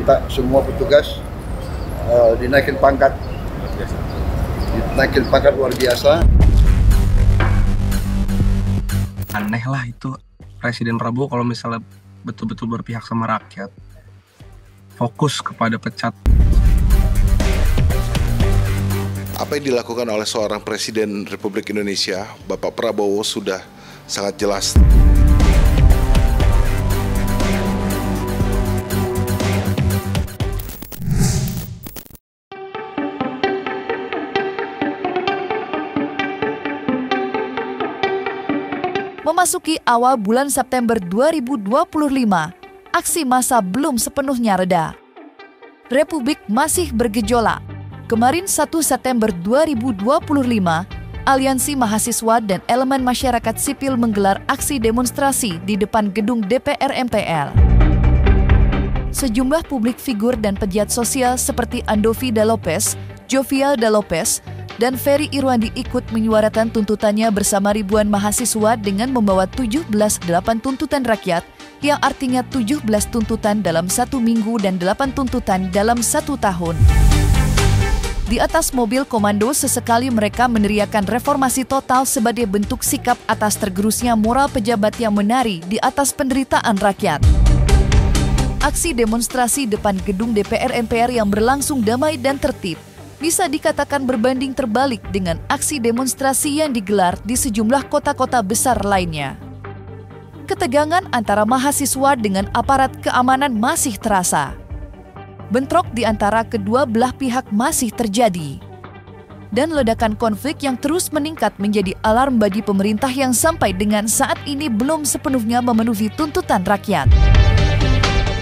minta semua petugas dinaikin pangkat luar biasa. Aneh lah itu Presiden Prabowo kalau misalnya betul-betul berpihak sama rakyat, fokus kepada pecat. Apa yang dilakukan oleh seorang Presiden Republik Indonesia, Bapak Prabowo, sudah sangat jelas. Memasuki awal bulan September 2025, aksi massa belum sepenuhnya reda. Republik masih bergejolak. Kemarin 1 September 2025, Aliansi Mahasiswa dan elemen masyarakat sipil menggelar aksi demonstrasi di depan gedung DPR MPR. Sejumlah publik figur dan pegiat sosial seperti Andovi Da Lopez, Jovial Da Lopez, dan Ferry Irwandi ikut menyuarakan tuntutannya bersama ribuan mahasiswa dengan membawa 17-8 tuntutan rakyat, yang artinya 17 tuntutan dalam 1 minggu dan 8 tuntutan dalam 1 tahun. Di atas mobil komando sesekali mereka meneriakan reformasi total sebagai bentuk sikap atas tergerusnya moral pejabat yang menari di atas penderitaan rakyat. Aksi demonstrasi depan gedung DPR MPR yang berlangsung damai dan tertib bisa dikatakan berbanding terbalik dengan aksi demonstrasi yang digelar di sejumlah kota-kota besar lainnya. Ketegangan antara mahasiswa dengan aparat keamanan masih terasa. Bentrok di antara kedua belah pihak masih terjadi. Dan ledakan konflik yang terus meningkat menjadi alarm bagi pemerintah yang sampai dengan saat ini belum sepenuhnya memenuhi tuntutan rakyat.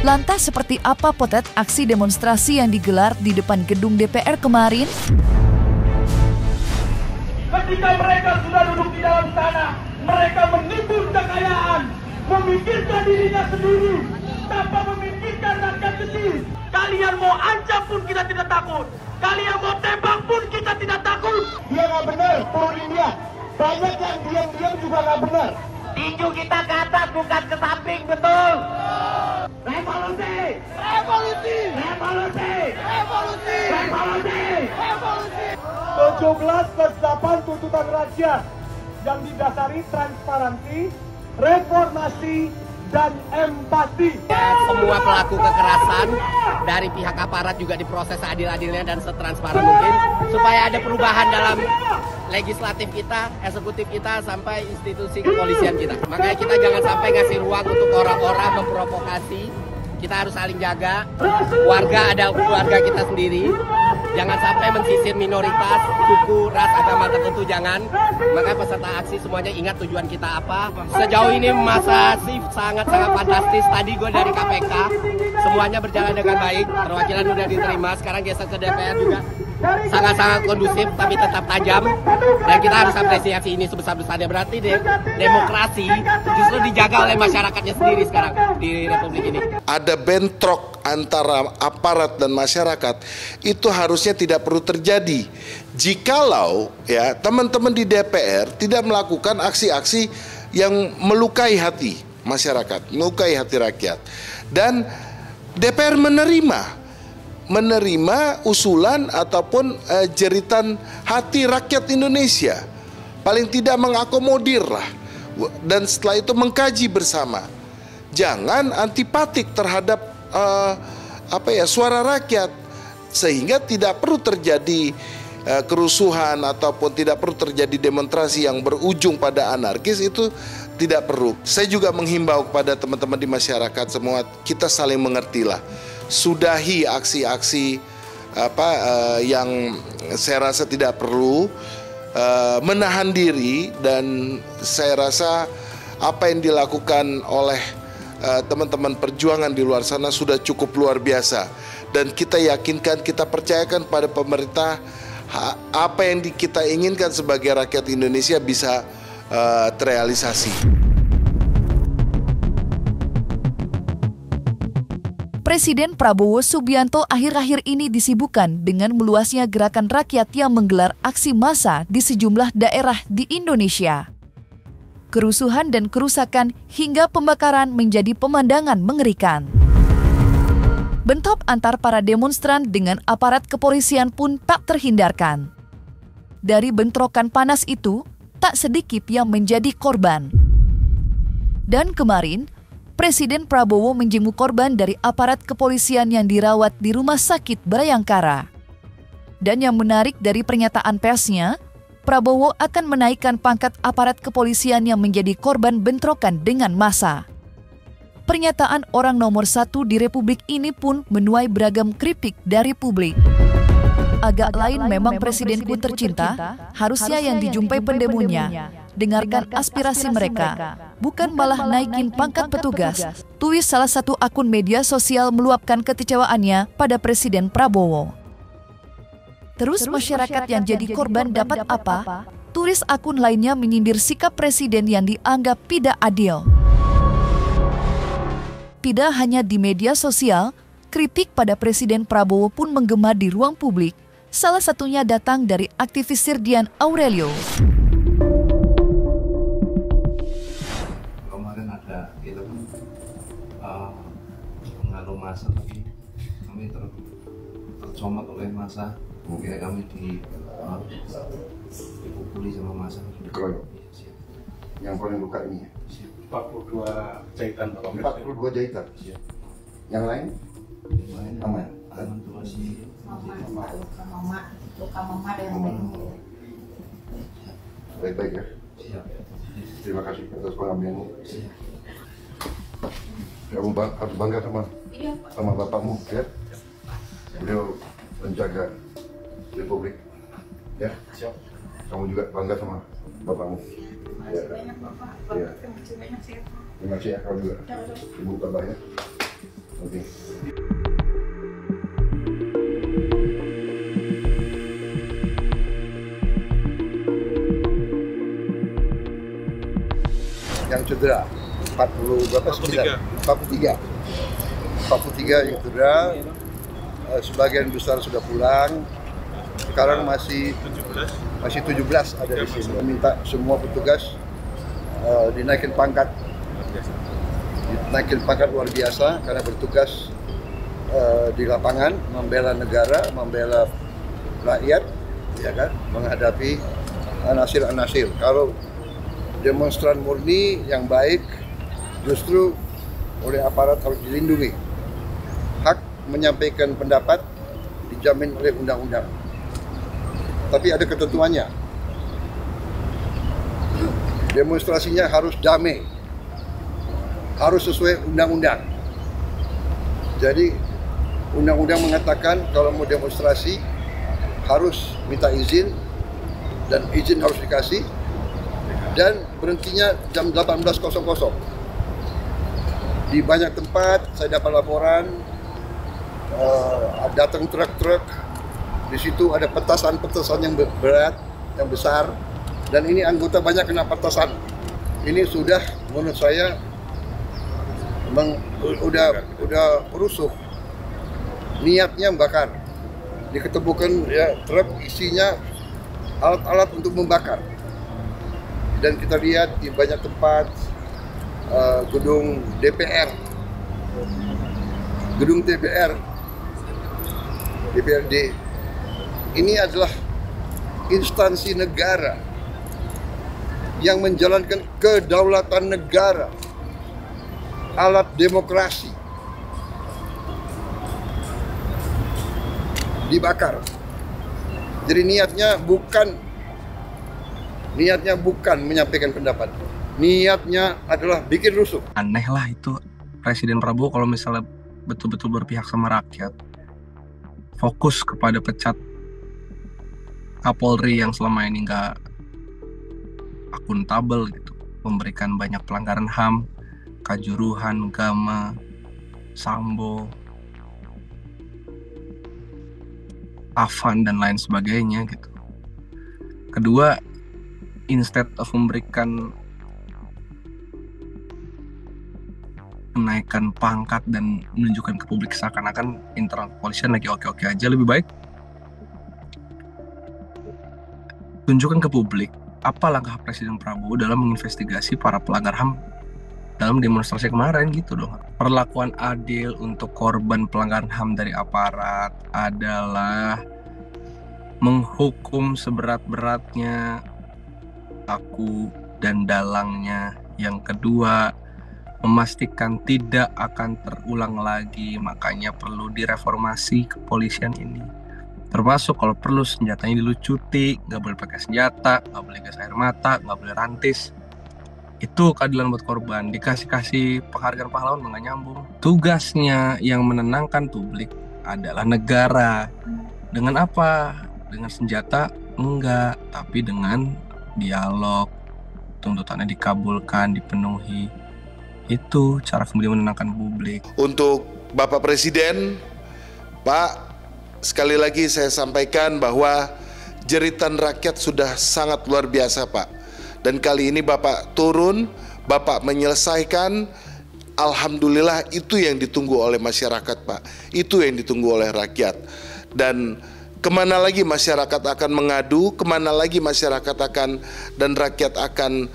Lantas seperti apa potret aksi demonstrasi yang digelar di depan gedung DPR kemarin? Ketika mereka sudah duduk di dalam sana, mereka menimbun kekayaan, memikirkan dirinya sendiri, tanpa memikirkan rakyat kecil. Kalian mau ancam pun kita tidak takut. Kalian mau tembak pun kita tidak takut. Dia nggak benar, turunin dia. Banyak yang diam-diam juga nggak benar. Tinju kita ke atas, bukan ke samping, betul. Revolusi! Revolusi! Revolusi! Revolusi! Revolusi! Revolusi! 17+8 tuntutan rakyat yang didasari transparansi, reformasi, dan empati. Semua pelaku kekerasan dari pihak aparat juga diproses seadil-adilnya dan setransparan mungkin, supaya ada perubahan dalam legislatif kita, eksekutif kita, sampai institusi kepolisian kita. Makanya kita jangan sampai ngasih ruang untuk orang-orang memprovokasi. Kita harus saling jaga. Warga ada keluarga kita sendiri. Jangan sampai mensisir minoritas, suku, ras, agama tertentu, jangan. Maka peserta aksi semuanya ingat tujuan kita apa. Sejauh ini masa sih sangat-sangat fantastis. Tadi gue dari KPK, semuanya berjalan dengan baik. Perwakilan udah diterima, sekarang geser ke DPR juga. Sangat-sangat kondusif tapi tetap tajam, dan kita harus apresiasi ini sebesar-besarnya. Berarti demokrasi justru dijaga oleh masyarakatnya sendiri sekarang di Republik ini. Ada bentrok antara aparat dan masyarakat, itu harusnya tidak perlu terjadi jikalau ya teman-teman di DPR tidak melakukan aksi-aksi yang melukai hati masyarakat, melukai hati rakyat. Dan DPR menerima usulan ataupun jeritan hati rakyat Indonesia, paling tidak mengakomodir lah, dan setelah itu mengkaji bersama. Jangan antipatik terhadap suara rakyat, sehingga tidak perlu terjadi kerusuhan ataupun tidak perlu terjadi demonstrasi yang berujung pada anarkis. Itu tidak perlu. Saya juga menghimbau kepada teman-teman di masyarakat semua, kita saling mengertilah. Sudahi aksi-aksi yang saya rasa tidak perlu, menahan diri. Dan saya rasa apa yang dilakukan oleh teman-teman perjuangan di luar sana sudah cukup luar biasa. Dan kita yakinkan, kita percayakan pada pemerintah, apa yang kita inginkan sebagai rakyat Indonesia bisa terrealisasi. Presiden Prabowo Subianto akhir-akhir ini disibukkan dengan meluasnya gerakan rakyat yang menggelar aksi massa di sejumlah daerah di Indonesia. Kerusuhan dan kerusakan hingga pembakaran menjadi pemandangan mengerikan. Bentrok antar para demonstran dengan aparat kepolisian pun tak terhindarkan. Dari bentrokan panas itu, tak sedikit yang menjadi korban. Dan kemarin, Presiden Prabowo menjenguk korban dari aparat kepolisian yang dirawat di Rumah Sakit Bayangkara. Dan yang menarik dari pernyataan persnya, Prabowo akan menaikkan pangkat aparat kepolisian yang menjadi korban bentrokan dengan massa. Pernyataan orang nomor 1 di Republik ini pun menuai beragam kritik dari publik. Agak lain memang presidenku tercinta, harusnya yang dijumpai pendemonya. Dengarkan aspirasi mereka, bukan malah naikin pangkat petugas. Tulis salah satu akun media sosial meluapkan kekecewaannya pada Presiden Prabowo. Terus masyarakat yang jadi korban dapat apa? Tulis akun lainnya menyindir sikap Presiden yang dianggap tidak adil. Tidak hanya di media sosial, kritik pada Presiden Prabowo pun menggema di ruang publik. Salah satunya datang dari aktivis Sirdian Aurelio. Kemarin ada itu pengaruh massa, tapi kami tercomot oleh massa. Mungkin kami dipukuli sama massa. Dikeroyok. Yang paling luka ini ya? 42 jahitan Pak. 42 jahitan. Yang lain? Yang lain aman. Aman tuh masih luka mama dan baik-baik ya. siap. Terima kasih atas pengabdianmu. Kamu harus bangga sama bapakmu ya. Beliau menjaga Republik ya. Siap. Kamu juga bangga sama bapakmu. Ya. banyak Bapak. Ya. Terima kasih banyak sih. Terima kasih ya kau juga. Ibu tabah ya. Oke. Yang cedera 40 berapa? 43 yang cedera, sebagian besar sudah pulang. Sekarang masih 17 ada di sini. Minta semua petugas dinaikin pangkat luar biasa karena bertugas di lapangan membela negara, membela rakyat, ya kan, menghadapi anasir-anasir. Kalau demonstran murni yang baik justru oleh aparat harus dilindungi. Hak menyampaikan pendapat dijamin oleh undang-undang. Tapi ada ketentuannya. Demonstrasinya harus damai. Harus sesuai undang-undang. Jadi undang-undang mengatakan kalau mau demonstrasi harus minta izin dan izin harus dikasih. Dan berhentinya jam 18.00. Di banyak tempat saya dapat laporan datang truk-truk, di situ ada petasan-petasan yang berat, yang besar, dan ini anggota banyak kena petasan. Ini sudah menurut saya udah rusuh. Niatnya membakar. Diketemukan ya truk isinya alat-alat untuk membakar. Dan kita lihat di banyak tempat gedung DPR, gedung DPRD, ini adalah instansi negara yang menjalankan kedaulatan negara, alat demokrasi, dibakar. Jadi niatnya bukan menyampaikan pendapat. Niatnya adalah bikin rusuh. Aneh lah itu Presiden Prabowo kalau misalnya betul-betul berpihak sama rakyat, fokus kepada pecat Kapolri yang selama ini nggak akuntabel gitu, memberikan banyak pelanggaran HAM, Kanjuruhan, Gama, Sambo, Afan dan lain sebagainya gitu. Kedua, instead of memberikan menaikkan pangkat dan menunjukkan ke publik seakan-akan internal kepolisian lagi oke-oke aja, lebih baik tunjukkan ke publik apa langkah Presiden Prabowo dalam menginvestigasi para pelanggar HAM dalam demonstrasi kemarin gitu dong. Perlakuan adil untuk korban pelanggaran HAM dari aparat adalah menghukum seberat-beratnya pelaku dan dalangnya. Yang kedua, memastikan tidak akan terulang lagi, makanya perlu direformasi kepolisian ini. Termasuk kalau perlu senjatanya dilucuti, nggak boleh pakai senjata, nggak boleh gas air mata, nggak boleh rantis. Itu keadilan buat korban. Dikasih penghargaan pahlawan nggak nyambung. Tugasnya yang menenangkan publik adalah negara. Dengan apa? Dengan senjata? Enggak, tapi dengan dialog. Tuntutannya dikabulkan, dipenuhi. Itu cara kemudian menenangkan publik. Untuk Bapak Presiden, Pak, sekali lagi saya sampaikan bahwa jeritan rakyat sudah sangat luar biasa, Pak. Dan kali ini Bapak turun, Bapak menyelesaikan. Alhamdulillah, itu yang ditunggu oleh masyarakat, Pak. Itu yang ditunggu oleh rakyat. Dan kemana lagi masyarakat akan mengadu, kemana lagi masyarakat akan dan rakyat akan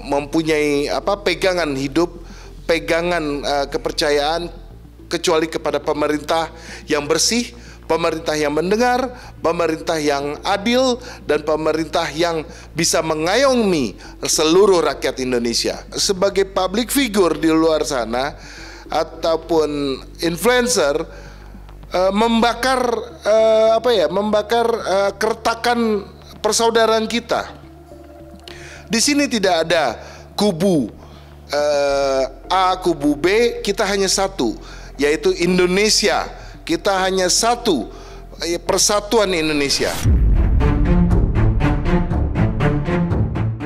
mempunyai pegangan hidup, pegangan kepercayaan, kecuali kepada pemerintah yang bersih, pemerintah yang mendengar, pemerintah yang adil, dan pemerintah yang bisa mengayomi seluruh rakyat Indonesia. Sebagai public figure di luar sana ataupun influencer, membakar keretakan persaudaraan kita. Di sini tidak ada kubu A, kubu B, kita hanya satu, yaitu Indonesia. Kita hanya satu, persatuan Indonesia.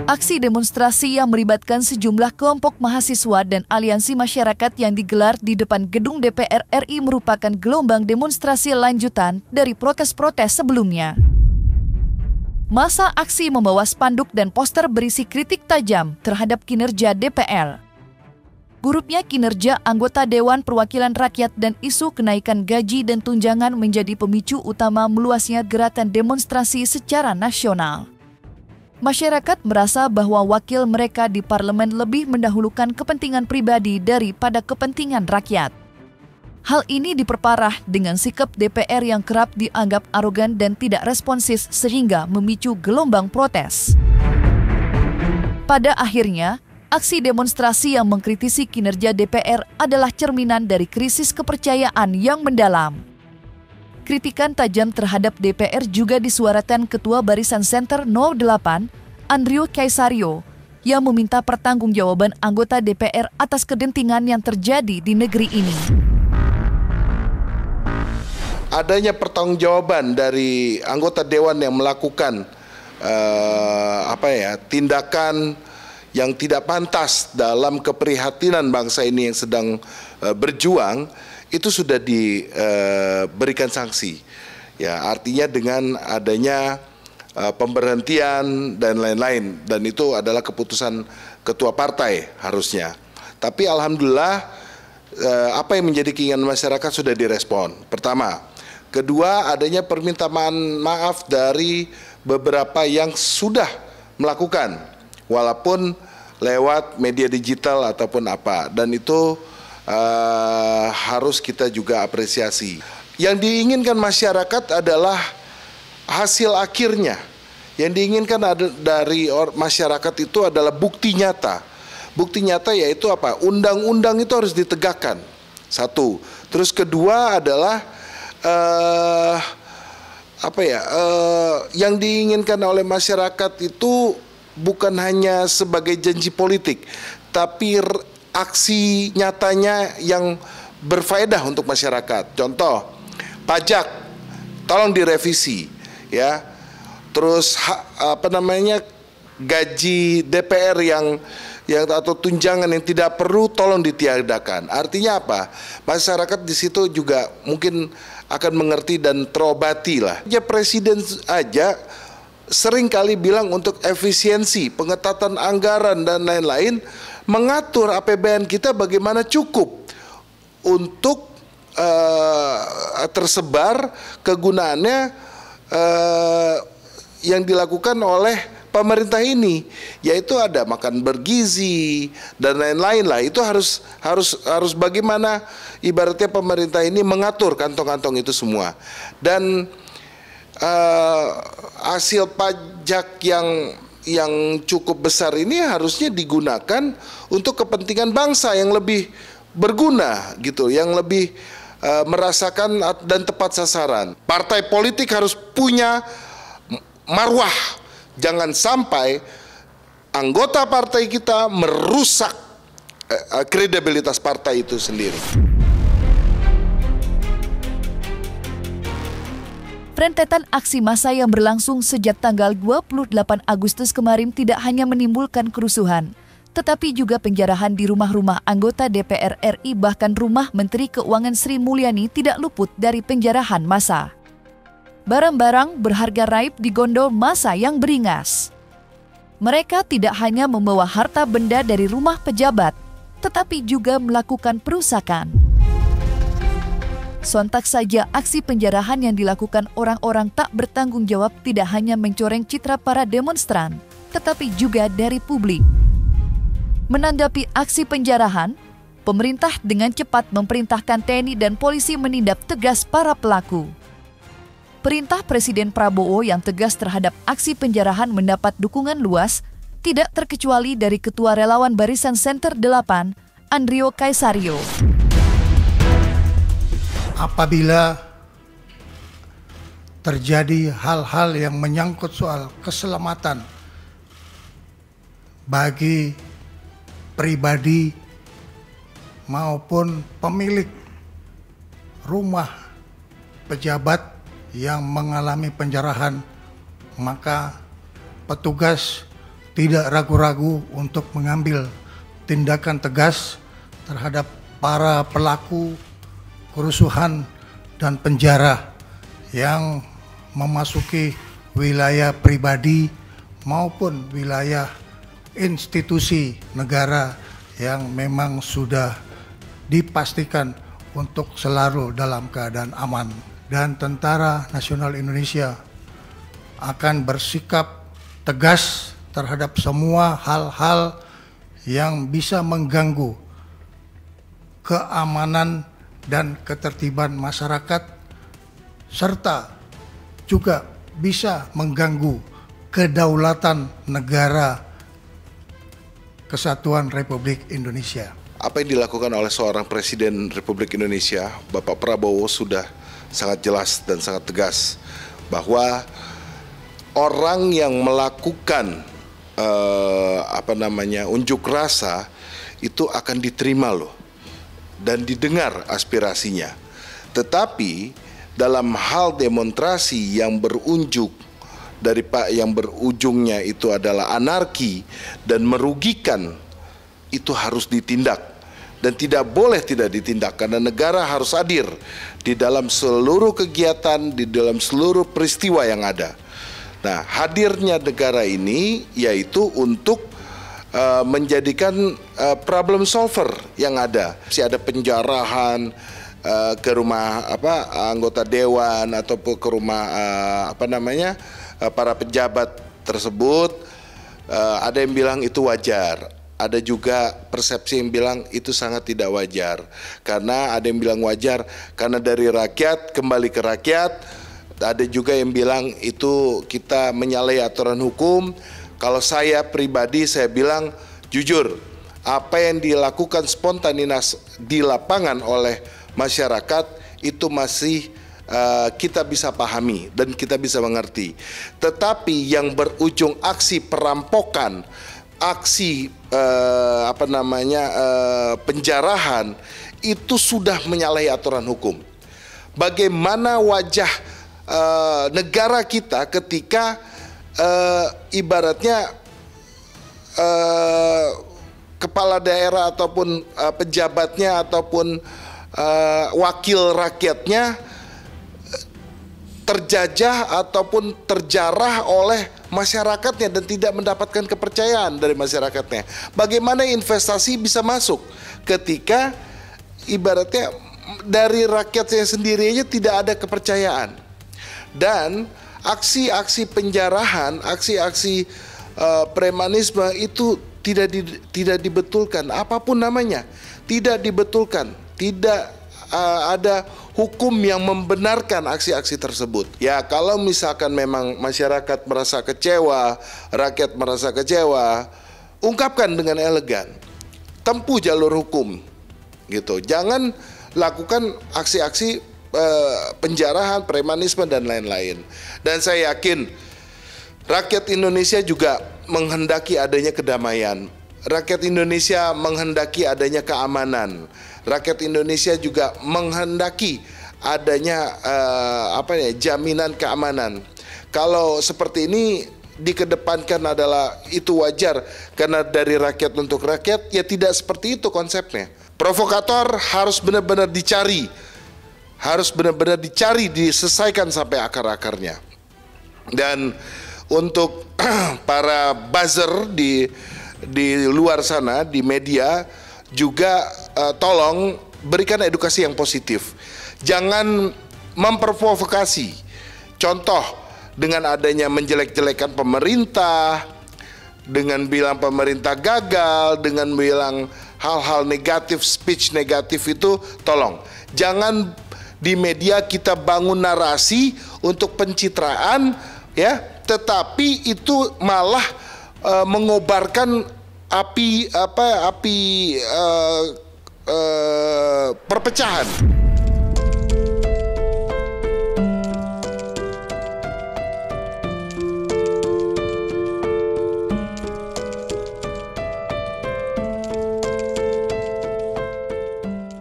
Aksi demonstrasi yang melibatkan sejumlah kelompok mahasiswa dan aliansi masyarakat yang digelar di depan gedung DPR RI merupakan gelombang demonstrasi lanjutan dari protes-protes sebelumnya. Massa aksi membawa spanduk dan poster berisi kritik tajam terhadap kinerja DPR. Buruknya kinerja anggota Dewan Perwakilan Rakyat dan isu kenaikan gaji dan tunjangan menjadi pemicu utama meluasnya gerakan demonstrasi secara nasional. Masyarakat merasa bahwa wakil mereka di parlemen lebih mendahulukan kepentingan pribadi daripada kepentingan rakyat. Hal ini diperparah dengan sikap DPR yang kerap dianggap arogan dan tidak responsif sehingga memicu gelombang protes. Pada akhirnya, aksi demonstrasi yang mengkritisi kinerja DPR adalah cerminan dari krisis kepercayaan yang mendalam. Kritikan tajam terhadap DPR juga disuarakan Ketua Barisan Center 08, Andrew Kaisario, yang meminta pertanggungjawaban anggota DPR atas kegentingan yang terjadi di negeri ini. Adanya pertanggungjawaban dari anggota Dewan yang melakukan tindakan yang tidak pantas dalam keprihatinan bangsa ini yang sedang berjuang, itu sudah diberikan sanksi. Ya, artinya dengan adanya pemberhentian dan lain-lain, dan itu adalah keputusan ketua partai harusnya. Tapi alhamdulillah apa yang menjadi keinginan masyarakat sudah direspon. Pertama, kedua, adanya permintaan maaf dari beberapa yang sudah melakukan, walaupun lewat media digital ataupun apa, dan itu harus kita juga apresiasi. Yang diinginkan masyarakat adalah hasil akhirnya. Yang diinginkan dari masyarakat itu adalah bukti nyata. Bukti nyata yaitu apa? Undang-undang itu harus ditegakkan. Satu. Terus kedua adalah yang diinginkan oleh masyarakat itu bukan hanya sebagai janji politik, tapi aksi nyatanya yang berfaedah untuk masyarakat. Contoh, pajak tolong direvisi, ya. Terus gaji DPR yang atau tunjangan yang tidak perlu tolong ditiadakan. Artinya apa? Masyarakat di situ juga mungkin akan mengerti dan terobati lah. Ya, presiden aja sering kali bilang untuk efisiensi, pengetatan anggaran dan lain-lain, mengatur APBN kita bagaimana cukup untuk tersebar kegunaannya yang dilakukan oleh pemerintah ini, yaitu ada makan bergizi dan lain-lain lah. Itu harus bagaimana ibaratnya pemerintah ini mengatur kantong-kantong itu semua. Dan hasil pajak yang cukup besar ini harusnya digunakan untuk kepentingan bangsa yang lebih berguna gitu, yang lebih merasakan dan tepat sasaran. Partai politik harus punya marwah. Jangan sampai anggota partai kita merusak kredibilitas partai itu sendiri. Rentetan aksi massa yang berlangsung sejak tanggal 28 Agustus kemarin tidak hanya menimbulkan kerusuhan, tetapi juga penjarahan di rumah-rumah anggota DPR RI, bahkan rumah Menteri Keuangan Sri Mulyani tidak luput dari penjarahan massa. Barang-barang berharga raib digondol massa yang beringas. Mereka tidak hanya membawa harta benda dari rumah pejabat, tetapi juga melakukan perusakan. Sontak saja aksi penjarahan yang dilakukan orang-orang tak bertanggung jawab tidak hanya mencoreng citra para demonstran, tetapi juga dari publik. Menanggapi aksi penjarahan, pemerintah dengan cepat memerintahkan TNI dan polisi menindak tegas para pelaku. Perintah Presiden Prabowo yang tegas terhadap aksi penjarahan mendapat dukungan luas, tidak terkecuali dari Ketua Relawan Barisan Center 8, Andrio Kaisario. Apabila terjadi hal-hal yang menyangkut soal keselamatan bagi pribadi maupun pemilik rumah pejabat yang mengalami penjarahan, maka petugas tidak ragu-ragu untuk mengambil tindakan tegas terhadap para pelaku kerusuhan dan penjara yang memasuki wilayah pribadi maupun wilayah institusi negara yang memang sudah dipastikan untuk selalu dalam keadaan aman. Dan Tentara Nasional Indonesia akan bersikap tegas terhadap semua hal-hal yang bisa mengganggu keamanan dan ketertiban masyarakat, serta juga bisa mengganggu kedaulatan negara Kesatuan Republik Indonesia. Apa yang dilakukan oleh seorang Presiden Republik Indonesia, Bapak Prabowo, sudah sangat jelas dan sangat tegas bahwa orang yang melakukan unjuk rasa itu akan diterima loh dan didengar aspirasinya. Tetapi dalam hal demonstrasi yang berujungnya itu adalah anarki dan merugikan, itu harus ditindak dan tidak boleh tidak ditindak, karena negara harus hadir di dalam seluruh kegiatan, di dalam seluruh peristiwa yang ada. Nah, hadirnya negara ini yaitu untuk menjadikan problem solver yang ada. Masih ada penjarahan ke rumah anggota dewan ataupun ke rumah para pejabat tersebut. Ada yang bilang itu wajar, ada juga persepsi yang bilang itu sangat tidak wajar. Karena ada yang bilang wajar karena dari rakyat kembali ke rakyat. Ada juga yang bilang itu kita menyalahi aturan hukum. Kalau saya pribadi, saya bilang jujur, apa yang dilakukan spontanitas di lapangan oleh masyarakat itu masih kita bisa pahami dan kita bisa mengerti. Tetapi yang berujung aksi perampokan, aksi penjarahan, itu sudah menyalahi aturan hukum. Bagaimana wajah negara kita ketika ibaratnya kepala daerah ataupun pejabatnya ataupun wakil rakyatnya terjajah ataupun terjarah oleh masyarakatnya dan tidak mendapatkan kepercayaan dari masyarakatnya. Bagaimana investasi bisa masuk ketika ibaratnya dari rakyatnya sendiri aja tidak ada kepercayaan. Dan aksi-aksi penjarahan, aksi-aksi premanisme itu tidak dibetulkan, apapun namanya, tidak dibetulkan, tidak ada hukum yang membenarkan aksi-aksi tersebut. Ya, kalau misalkan memang masyarakat merasa kecewa, rakyat merasa kecewa, ungkapkan dengan elegan, tempuh jalur hukum, gitu. Jangan lakukan aksi-aksi penjarahan, premanisme dan lain-lain. Dan saya yakin rakyat Indonesia juga menghendaki adanya kedamaian. Rakyat Indonesia menghendaki adanya keamanan. Rakyat Indonesia juga menghendaki adanya jaminan keamanan. Kalau seperti ini dikedepankan adalah itu wajar karena dari rakyat untuk rakyat, ya tidak seperti itu konsepnya. Provokator harus benar-benar dicari, diselesaikan sampai akar-akarnya. Dan untuk para buzzer di luar sana, di media juga tolong berikan edukasi yang positif. Jangan memprovokasi. Contoh, dengan adanya menjelek-jelekan pemerintah, dengan bilang pemerintah gagal, dengan bilang hal-hal negatif, speech negatif itu tolong. Jangan di media kita bangun narasi untuk pencitraan, ya, tetapi itu malah mengobarkan api perpecahan.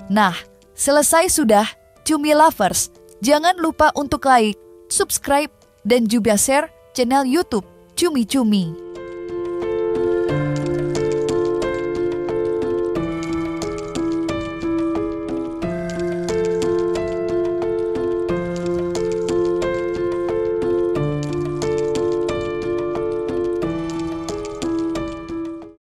Nah, selesai sudah Cumi Lovers. Jangan lupa untuk like, subscribe, dan juga share channel YouTube Cumi Cumi.